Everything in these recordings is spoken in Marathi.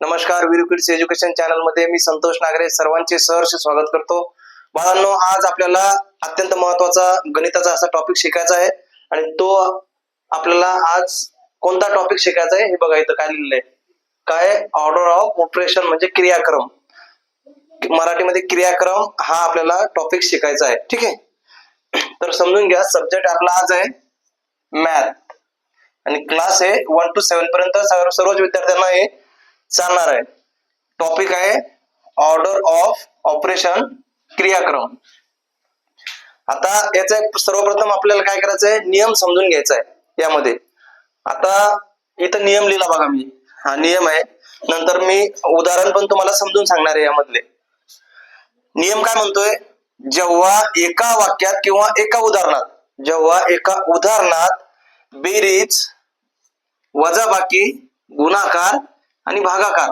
नमस्कार, वीरू किड्स एज्युकेशन चॅनल मध्ये मी संतोष नागरे सर्वांचे सहर्ष स्वागत करतो. बाळांनो, आज आपल्याला अत्यंत महत्त्वाचा गणिताचा असा टॉपिक शिकायचा आहे आणि तो आपल्याला आज कोणता टॉपिक शिकायचा आहे हे बघा. इथं काय लिहिलंय, काय ऑर्डर ऑफ ऑपरेशन म्हणजे क्रियाक्रम. मराठीमध्ये क्रियाक्रम हा आपल्याला टॉपिक शिकायचा आहे. ठीक आहे, तर समजून घ्या. सब्जेक्ट आपला आज आहे मॅथ आणि क्लास आहे 1 to 7 पर्यंत सर्वच विद्यार्थ्यांना हे चालणार आहे. टॉपिक आहे ऑर्डर ऑफ ऑपरेशन क्रियाक्रम. आता याचा सर्वप्रथम आपल्याला काय करायचं आहे, नियम समजून घ्यायचा आहे यामध्ये. आता इथं नियम लिहिला बघा, मी हा नियम आहे. नंतर मी उदाहरण पण तुम्हाला समजून सांगणार आहे. यामधले नियम काय म्हणतोय, जेव्हा एका वाक्यात किंवा एका उदाहरणात बेरीज, वजाबाकी, गुणाकार आणि भागाकार,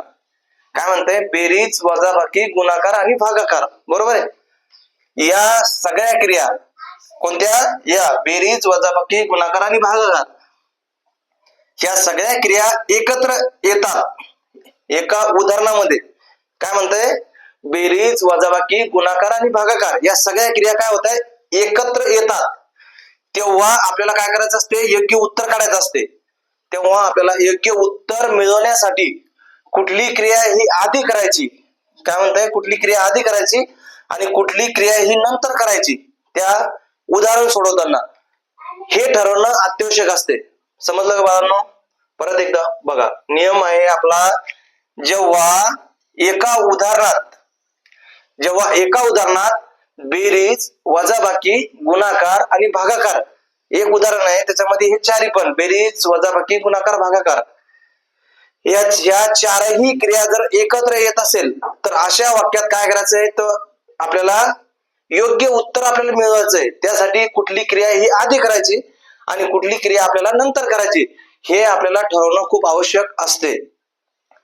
काय म्हणते, बेरीज, वजाबाकी, गुणाकार आणि भागाकार, बरोबर आहे. या सगळ्या क्रिया कोणत्या, या बेरीज, वजाबाकी, गुणाकार आणि भागाकार, या सगळ्या क्रिया एकत्र येतात एका उदाहरणामध्ये. काय म्हणते, बेरीज, वजाबाकी, गुणाकार आणि भागाकार या सगळ्या क्रिया काय होत आहे, एकत्र येतात. तेव्हा आपल्याला काय करायचं असते, योग्य उत्तर काढायचं असते. तेव्हा आपल्याला योग्य उत्तर मिळवण्यासाठी कुठली क्रिया ही आधी करायची, काय म्हणताय, कुठली क्रिया आधी करायची आणि कुठली क्रिया ही नंतर करायची, त्या उदाहरण सोडवताना हे ठरवणं अत्यावश्यक असते. समजलं का बाळांनो? परत एकदा बघा, नियम आहे आपला, जेव्हा एका उदाहरणात बेरीज, वजाबाकी, गुणाकार आणि भागाकार, एक उदाहरण आहे त्याच्यामध्ये हे चारही पण बेरीज, वजाबाकी, गुणाकार, भागाकार या चारही क्रिया जर एकत्र येत असेल तर अशा वाक्यात काय करायचंय, तर आपल्याला योग्य उत्तर आपल्याला मिळवायचंय. त्यासाठी कुठली क्रिया ही आधी करायची आणि कुठली क्रिया आपल्याला नंतर करायची हे आपल्याला ठरवणं खूप आवश्यक असते.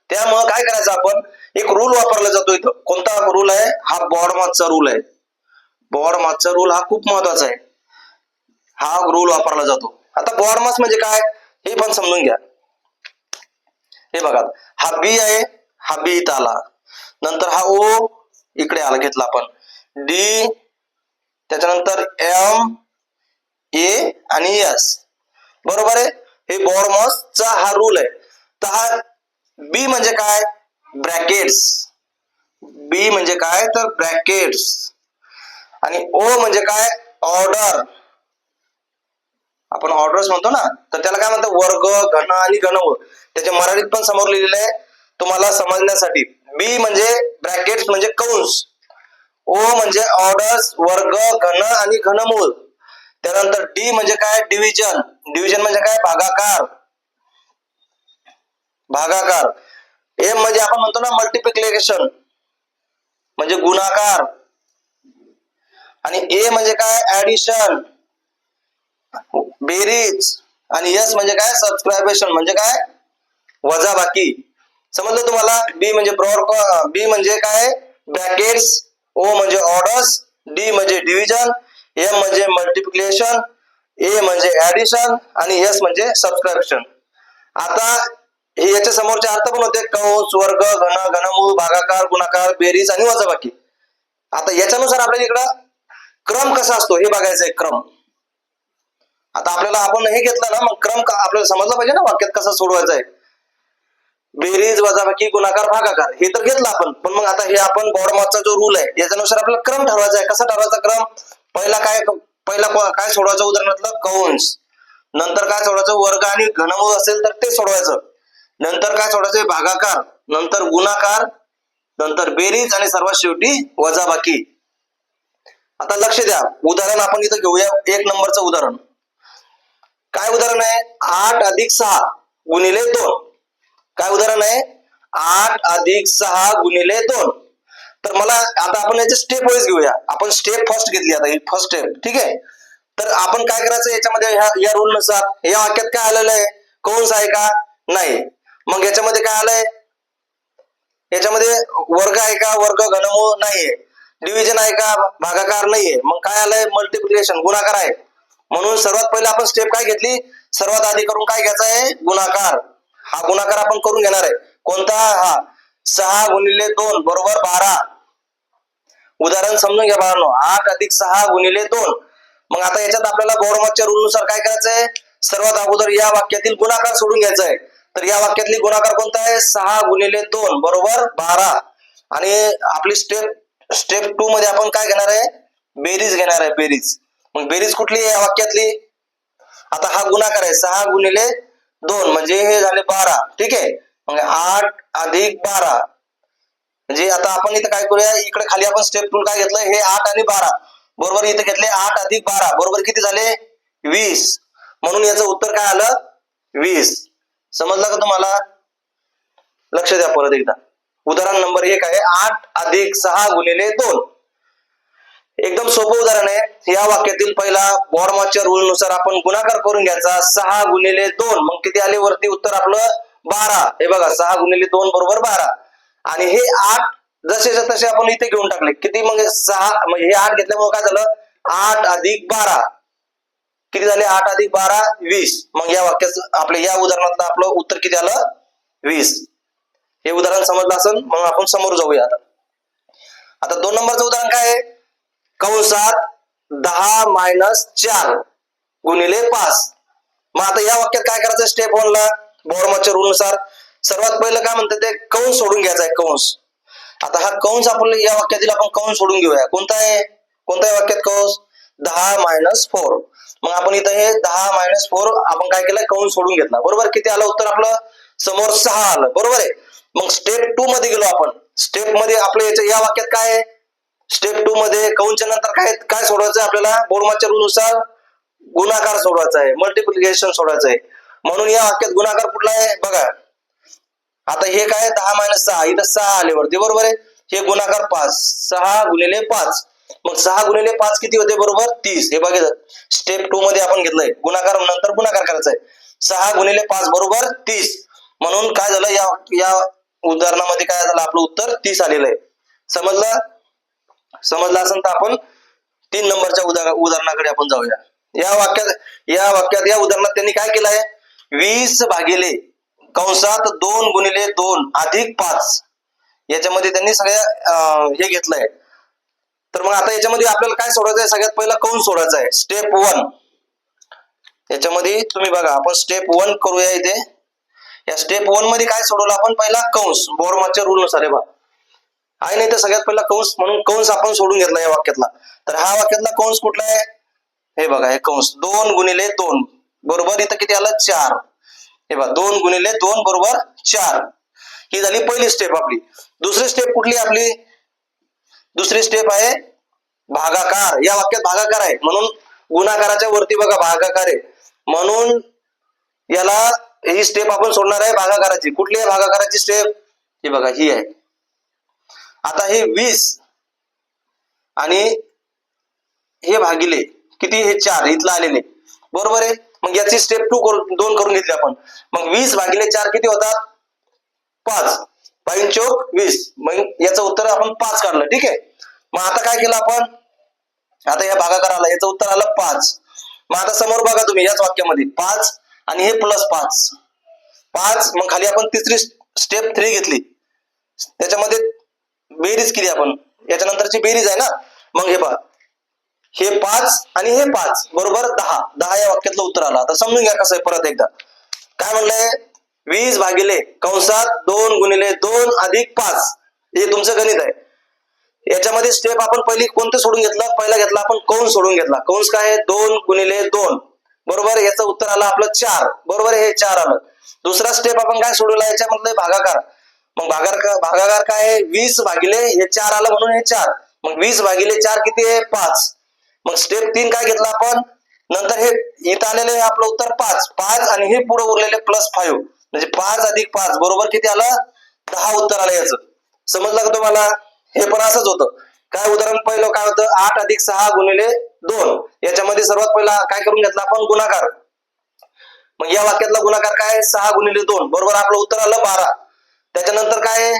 त्यामुळं काय करायचं, आपण एक रूल वापरला जातो इथं. कोणता रूल आहे, हा बॉडमाचचा रूल आहे. बॉडमाचचा रूल हा खूप महत्वाचा आहे. हा रूल वापरला जातो. आता बॉडमास म्हणजे काय हे पण समजून घ्या. हे बघा, हा बी आहे, हा बी इथं आला, नंतर हा ओ इकडे आला, घेतला आपण डी, त्याच्यानंतर एम, ए आणि एस, बरोबर आहे. हे बॉडमासचा हा रूल आहे. तर हा बी म्हणजे काय, ब्रॅकेट्स. बी म्हणजे काय, तर ब्रॅकेट्स. आणि ओ म्हणजे काय, ऑर्डर. आपण ऑर्डर्स म्हणतो ना, तर त्याला काय म्हणतात, वर्ग, घन आणि घनमूळ. त्याच्या मराठीत पण समोर लिहिलेलं आहे तुम्हाला समजण्यासाठी. बी म्हणजे ब्रॅकेट्स म्हणजे कंस, ओ म्हणजे ऑर्डर्स, वर्ग, घन आणि घनमूळ. त्यानंतर डी म्हणजे काय, डिव्हिजन. डिव्हिजन म्हणजे काय, भागाकार. एम म्हणजे आपण म्हणतो ना मल्टिप्लिकेशन म्हणजे गुणाकार. आणि ए म्हणजे काय, ऍडिशन, बेरीज. आणि एस म्हणजे काय, सबट्रॅक्शन म्हणजे काय, वजाबाकी. समजलं तुम्हाला? बी म्हणजे काय, ब्रॅकेट्स, ओ म्हणजे ऑर्डर्स, डी म्हणजे डिव्हिजन, एम म्हणजे मल्टिप्लिकेशन, ए म्हणजे ऍडिशन आणि एस म्हणजे सबट्रॅक्शन. आता हे याच्या समोरचे अर्थ पण होते, कंस, वर्ग, घन, घनमूळ, भागाकार, गुणाकार, बेरीज आणि वजाबाकी. आता याच्यानुसार आपल्याला इकडं क्रम कसा असतो हे बघायचं आहे. क्रम आता आपल्याला आपण हे घेतलं ना, मग क्रम आपल्याला समजलं पाहिजे ना वाक्यात कसं सोडवायचं आहे. बेरीज, वजाबाकी, गुणाकार, भागाकार हे तर घेतलं आपण, पण मग आता हे आपण बॉडमासचा जो रूल आहे याच्यानुसार आपल्याला क्रम ठरवायचा आहे. कसा ठरवायचा क्रम, पहिला काय सोडवायचं, उदाहरणातलं कंस, नंतर काय सोडवायचं, वर्ग आणि घनमूळ असेल तर ते सोडवायचं, नंतर काय सोडायचं, भागाकार, नंतर गुणाकार, नंतर बेरीज आणि सर्वात शेवटी वजाबाकी. आता लक्ष द्या, उदाहरण आपण इथं घेऊया. 1 नंबरचं उदाहरण. काय उदाहरण आहे, 8 अधिक 6 गुणिले 2. काय उदाहरण आहे, 8 अधिक 6 गुणिले 2. तर मला आता आपण याचे स्टेप वाईज घेऊया. आपण स्टेप फर्स्ट घेतली, आता ही फर्स्ट स्टेप, ठीक आहे. तर आपण काय करायचं याच्यामध्ये, या रूल नुसार या वाक्यात काय आलेलं आहे, कंस आहे का, नाही. मग याच्यामध्ये काय आलंय, याच्यामध्ये वर्ग आहे का, वर्ग, घनमूळ नाहीये. डिव्हिजन आहे का, भागाकार नाहीये. मग काय आलंय, मल्टिप्लिकेशन, गुणाकार आहे. म्हणून सर्वात पहिले आपण स्टेप काय घेतली, सर्वात आधी करून काय घ्यायचं आहे, गुणाकार. हा गुणाकार आपण करून घेणार आहे. कोणता, हा 6 गुणिले 2 बरोबर 12. उदाहरण समजून घ्या बाळांनो. 8 अधिक 6 गुणिले 2. मग आता याच्यात आपल्याला गौरवाच्या रूल नुसार काय करायचंय, सर्वात अगोदर या वाक्यातील गुणाकार सोडून घ्यायचा आहे. तर या वाक्यातली गुणाकार कोणता आहे, 6 गुणिले 2 बरोबर 12. आणि आपली स्टेप 2 मध्ये आपण काय घेणार आहे, बेरीज घेणार आहे, बेरीज. मग बेरीज कुठली आहे या वाक्यातली, आता हा गुणाकार आहे 6 गुणिले 2 म्हणजे हे झाले 12. ठीक आहे. मग 8 अधिक 12 म्हणजे आता आपण इथं काय करूया, इकडे खाली आपण स्टेप 2 काय घेतलं, हे 8 आणि 12 बरोबर इथे घेतले 8 अधिक 12 बरोबर किती झाले 20. म्हणून याचं उत्तर काय आलं 20. समजलं का तुम्हाला, लक्ष द्या परत एकदा. उदाहरण नंबर 1 आहे 8 अधिक 6 गुणिले 2. एकदम सोपं उदाहरण आहे. या वाक्यातील पहिला बॉर्माच्या रूल नुसार आपण गुणाकार करून घ्यायचा 6 गुणिले 2. मग किती आले वरती उत्तर आपलं 12. हे बघा 6 गुणिले 2 बरोबर 12. आणि हे 8 जसे तसे आपण इथे घेऊन टाकले किती, मग 6 म्हणजे हे 8 घेतल्यामुळे काय झालं 8 अधिक 12 किती झाले 8 अधिक 12 20. मग या वाक्याचं आपल्या या उदाहरणातलं आपलं उत्तर किती आलं 20. हे उदाहरण समजलं असेल. मग आपण समोर जाऊया. आता 2 नंबरचं उदाहरण काय आहे, कंसात 10 - 4 गुणिले 5. मग आता या वाक्यात काय करायचं, स्टेप 1 ला बॉर्माच्या रूल नुसार सर्वात पहिलं काय म्हणतात ते कंस सोडून घ्यायचा आहे, कंस. आता हा कंस आपण या वाक्यातील आपण कंस सोडून घेऊया. कोणता आहे, कोणत्या वाक्यात कंस 10 - 4. मग आपण इथं हे 10 - 4 आपण काय केलं, कंस सोडून घेतला बरोबर. किती आलं उत्तर आपलं समोर 6 आलं बरोबर आहे. मग स्टेप 2 मध्ये गेलो आपण. स्टेप मध्ये आपल्या या वाक्यात काय आहे, स्टेप 2 मध्ये कंसच्या नंतर काय काय सोडवायचं आहे आपल्याला, बॉर्माच्या रूल नुसार गुणाकार सोडवायचा आहे, मल्टिप्लिकेशन सोडवायचं आहे. म्हणून या वाक्यात गुणाकार कुठला आहे बघा. आता हे काय 10 - 6 इथं 6 आले वरती बरोबर आहे. हे गुणाकार 5 6 गुणिले 5. मग 6 गुणिले 5 किती होते बरोबर 30. हे बघा स्टेप 2 मध्ये आपण घेतलंय गुणाकार नंतर गुणाकार करायचा आहे. 6 गुणिले 5 बरोबर 30. म्हणून काय झालं या उदाहरणामध्ये काय झालं आपलं उत्तर 30 आलेलं आहे. समजलं, समजलं असेल तर आपण 3 नंबरच्या उदाहरणाकडे आपण जाऊया. या उदाहरणात त्यांनी काय केलं आहे, 20 भागिले कंसात 2 गुणिले 2 अधिक 5 याच्यामध्ये त्यांनी सगळ्या हे घेतलंय. तर मग आता याच्यामध्ये आपल्याला काय सोडायचं आहे, सगळ्यात पहिला कंस सोडायचा आहे स्टेप 1. याच्यामध्ये तुम्ही बघा आपण स्टेप 1 करूया. इथे या स्टेप 1 मध्ये काय सोडवलं आपण, पहिला कंस बॉर्माच्या रूल नुसार आहे बा आहे नाही तर सगळ्यात पहिला कंस, म्हणून कंस आपण सोडून घेतला या वाक्यातला. तर हा वाक्यातला कंस कुठला आहे, हे बघा हे कंस 2 गुणिले 2 बरोबर इथं किती आलं 4. हे बघा 2 गुणिले 2 बरोबर 4. ही झाली पहिली स्टेप आपली. दुसरी स्टेप कुठली आपली, दुसरी स्टेप आहे भागाकार. या वाक्यात भागाकार आहे म्हणून गुणाकाराच्या वरती बघा भागाकार आहे, म्हणून याला ही स्टेप आपण सोडणार आहे भागाकाराची. कुठली आहे भागाकाराची स्टेप, ही बघा ही आहे. आता हे 20 आणि हे भागिले किती, हे 4 इथलं आलेले बरोबर आहे. मग याची स्टेप 2 करून घेतली आपण. मग 20 भागिले 4 किती होतात 5. 5 चौक 20. मग याचं उत्तर आपण 5 काढलं. ठीक आहे. मग आता काय केलं आपण, आता या भागाकाराला याचं उत्तर आलं 5. मग आता समोर बघा तुम्ही याच वाक्यामध्ये 5 आणि हे प्लस 5. मग खाली आपण तिसरी स्टेप 3 घेतली, त्याच्यामध्ये बेरीज केली आपण, याच्यानंतरची बेरीज आहे ना. मग हे पहा हे 5 आणि हे 5 बरोबर 10 या वाक्यातलं उत्तर आलं. आता समजून घ्या कसं आहे परत एकदा. काय म्हणलंय, 20 भागिले कंसात 2 गुणिले 2 अधिक 5 हे तुमचं गणित आहे. याच्यामध्ये स्टेप आपण पहिली कोणतं सोडून घेतलं, पहिला घेतला आपण कंस सोडून घेतला. कंस काय आहे 2 गुणिले 2 बरोबर, याचं उत्तर आलं आपलं 4 बरोबर, हे 4 आलं. दुसरा स्टेप आपण काय सोडवला, याच्यामधलं भागाकार. मग भागाकार काय आहे 20 भागिले हे 4 आलं म्हणून हे 4. मग 20 भागिले 4 किती आहे 5. मग स्टेप 3 काय घेतला आपण, नंतर हे इथं आलेले आपलं उत्तर 5 आणि हे पुढे उरलेले प्लस 5 म्हणजे 5 अधिक 5 बरोबर किती आलं 10 उत्तर आलं याचं. समजलं का तुम्हाला, हे पण असंच होतं. काय उदाहरण पहिलं काय होतं 8 अधिक 6 गुणिले 2. याच्यामध्ये सर्वात पहिला काय करून घेतला आपण गुणाकार. मग या वाक्यातला गुणाकार काय 6 गुणिले 2 बरोबर आपलं उत्तर आलं 12. त्याच्यानंतर काय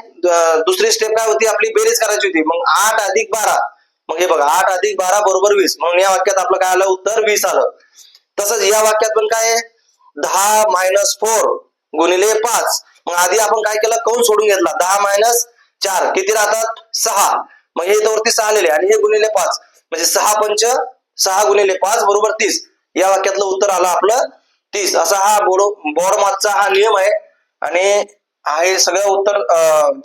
दुसरी स्टेप काय होती आपली, बेरीज करायची होती. मग 8 अधिक 12, मग हे बघा 8 अधिक 12 बरोबर 20. म्हणून या वाक्यात आपलं काय आलं उत्तर 20 आलं. तसंच या वाक्यात पण काय 10 - 4 गुणिले 5 मग आधी आपण काय केलं, कंस सोडून घेतला, 10-4 किती राहतात 6, मग हे वरती 6 लिहिले आणि हे गुणिले 5 म्हणजे 6 गुणिले 5 बरोबर 30. या वाक्यातलं उत्तर आलं आपलं 30. असा हा बोर्ड मागचा हा नियम आहे. आणि हे सगळं उत्तर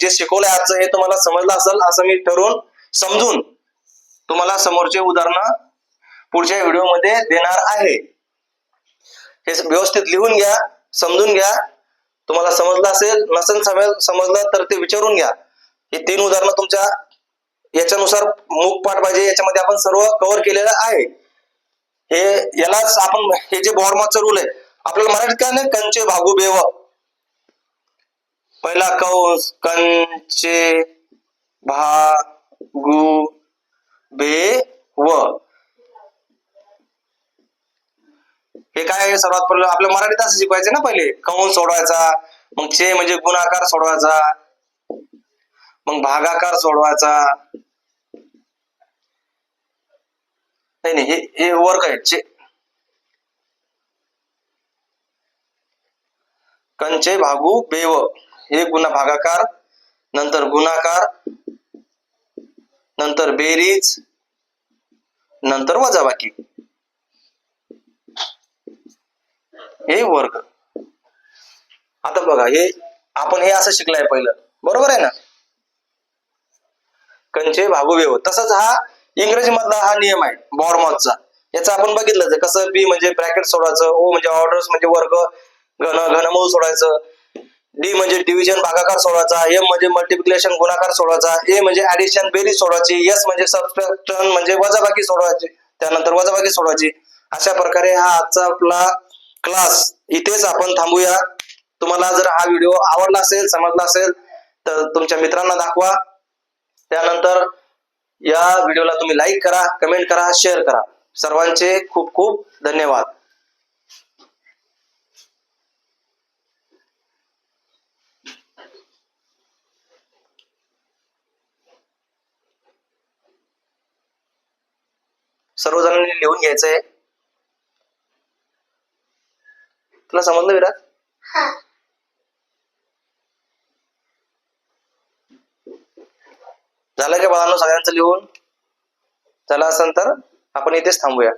जे शिकवलंय आजचं हे तुम्हाला समजलं असेल असं मी समजून तुम्हाला समोरचे उदाहरण पुढच्या व्हिडिओमध्ये देणार आहे. हे व्यवस्थित लिहून घ्या, समजून घ्या. तुम्हाला समजलं असेल, नसेल समजलं तर ते विचारून घ्या. हे 3 उदाहरणं तुमच्या याच्यानुसार मूक पाठ पाहिजे, याच्यामध्ये आपण सर्व कव्हर केलेलं आहे. हे यालाच आपण हे जे बॉर्माचा रूल आहे आपल्याला मराठीत काय नाही, कंचे भागू बेव. पहिला कंस कंचे भागू बेव, हे काय आहे, सर्वात पहिलं आपल्या मराठीत असं शिकवायचं ना, पहिले कंस सोडवायचा, मग चे म्हणजे गुणाकार सोडवायचा, मग भागाकार सोडवायचा. नाही हे वर्ग आहे. कंचे भागू बेव, हे भागाकार, नंतर गुणाकार, नंतर बेरीज, नंतर वजाबाकी, हे वर्ग. आता बघा, हे आपण हे असं शिकलंय पहिलं, बरोबर आहे ना, कंचे भागू बेव. तसंच हा इंग्रजी मधला हा नियम आहे बॉर्मॉथचा. याचा आपण बघितलं कसं, बी म्हणजे ब्रॅकेट सोडवायचं, ओ म्हणजे ऑर्डर्स म्हणजे वर्ग, घनमूळ सोडायचं, डी म्हणजे डिव्हिजन भागाकार सोडवायचा, एम म्हणजे मल्टिप्लिकेशन गुणाकार सोडवायचा, ए म्हणजे ऍडिशन बेरीज सोडवायची, एस म्हणजे सबट्रॅक्शन म्हणजे वजाबाकी सोडवायची, त्यानंतर वजाबाकी सोडवायची. अशा प्रकारे हा आजचा आपला क्लास इथेच आपण थांबूया. तुम्हाला जर हा व्हिडिओ आवडला असेल, समजला असेल तर तुमच्या मित्रांना दाखवा. त्यानंतर या व्हिडिओला तुम्ही लाईक करा, कमेंट करा, शेअर करा. सर्वांचे खूप खूप धन्यवाद. सर्वजणांनी लिहून घ्यायचंय. तुला समजलं विराट? झालं का बाळांनो सगळ्यांचं लिहून? झालं असेल तर आपण इथेच थांबूया.